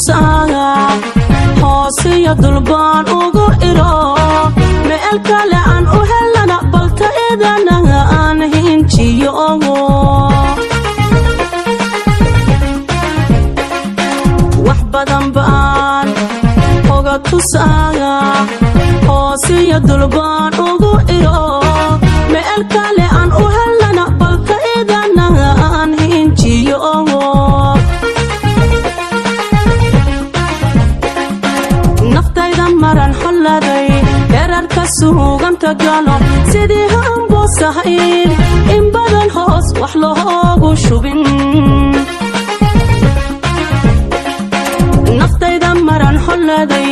tusaaga hoosiya dulbaan ugu iro meel kale aan u helana balta idanaga aan hinjiyo wax badan baan oga tusaaga hoosiya dulbaan ugu iro meel kale aan u helana balta idanaga aan hinjiyo naftayda maran xoladay herarka suuganta galo sidii hambosahayn in badan hoos wax loogu shubin naftayda maran xoladay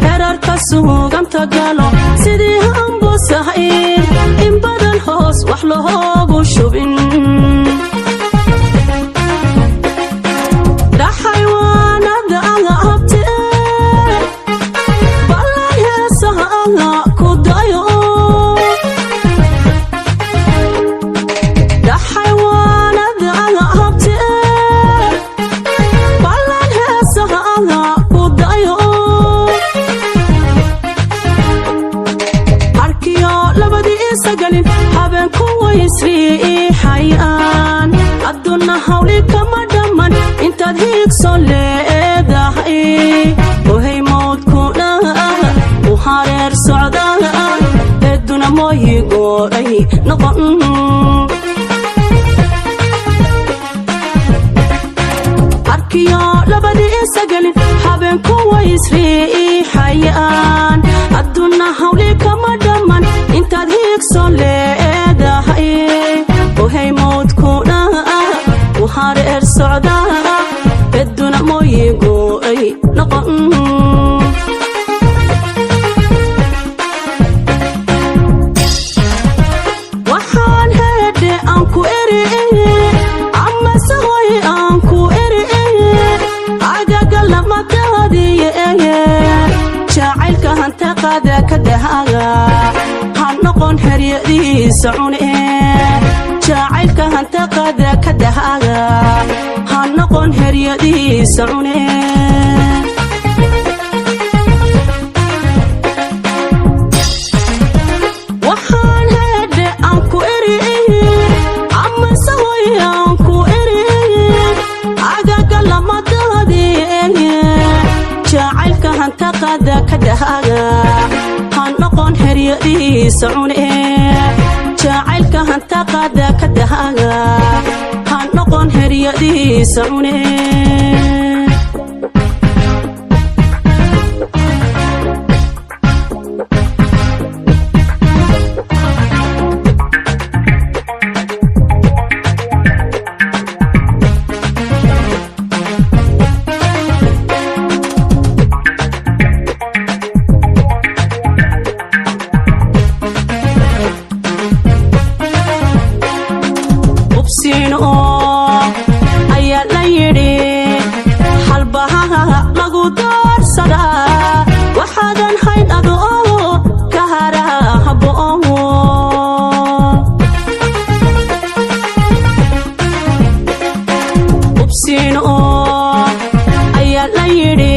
herarka suuganta galo sidii hambosahayn in badan hoos wax loogu shubin dhaxaywaanada aga habte habeen kuwa isrii xayaan adduuna hawli kama dhamman intaad hiigso leedahay ohay mawdkuna u hareer socdaa eeduna mooyigooday noqon arkiyo labadii isagelin habeen kuwa isrii xayaan adduuna hawli kama dhamman intaad hiigso leedahay ohay mawdkuna u hareer socdaa eeduna mooyigooday noqon waxaan heedhe aan ku eri amase hoy aan ku eri agaga lamadaadiye jacaylka hantaqada ka dhahaga ha noqon heryadiisa cune jacaylka hantaqada ka dhahaga ha noqon heryadiisa cune waxaan heedhe aan ku eri amase hoy aan ku eri agaga lamadaadiye jacaylka hantaqada ka dhahaga ha noqon heryadiisa cune jacaylka hantaqada ka dhahaga ha noqon heryadiisa cune ayaa la yidhi halbahaha lagu doorsadaa waxaadan hayn adoo ka harahabo ubsiin ayaa la yidhi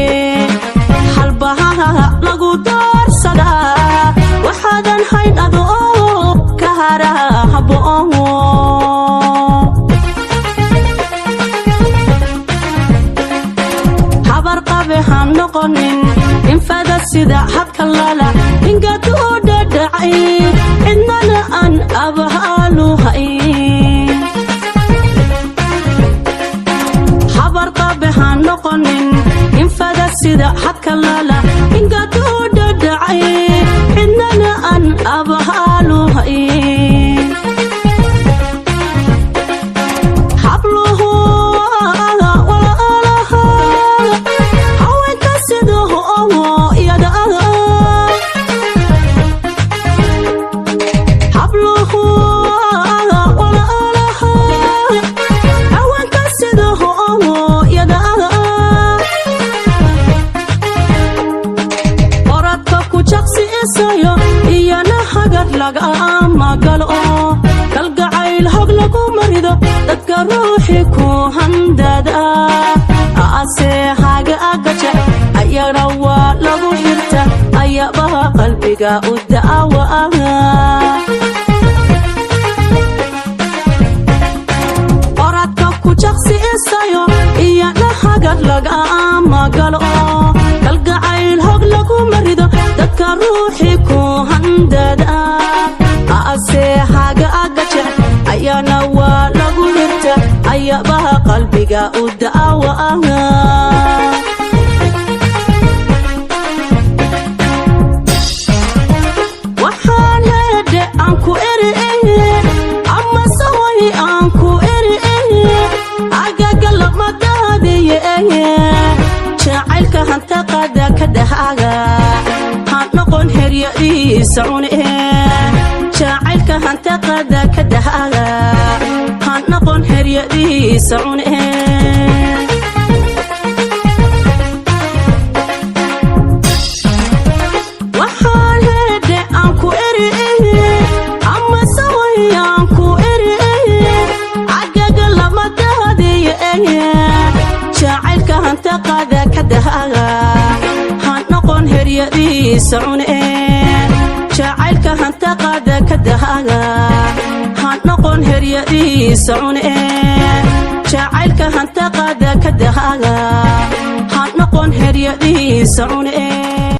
halbahaha lagu doorsadaa waxaadan hayn adoo ka harahabo han noqonin infada sida habka lala ingad u dhadhacay cidnana aan abahaalu hayn habar qabe han noqonin infada sida habka lala ingad u dhadhacay cidnana aan abahaalu hayn habluhu iyana hagar laga magalo kalgacayl hog lagu marido dadka ruuxi ku handada ase haga agaja rawa lagu hirta ayabaha qalbiga u daawaha oradka ku jaqsi isayo iyana hagad laga magalo kalgacayl hog lagu marido dadka ruuxi ku handada ase haga agaje ayana waa lagu hirta ayabaha qalbiga u daawaha waxaan hede aan ku eri ama saway aan ku eri agaga lamadadiye jacaylka hanta qada ka dhahaga han noqon heryadiisa cune jacaylka hanta qada ka dhahaga han noqon heryadiisa cune waxaan hede aan ku eri ama saway aan ku eri agaga lamadadiye jacaylka hanta qada ka dhahaga han noqon heryadiisa cune jacaylka hanta qada ka dhahaga han noqon heryadiisa cune jacaylka hanta qada ka dhahaga han noqon heryadiisa cune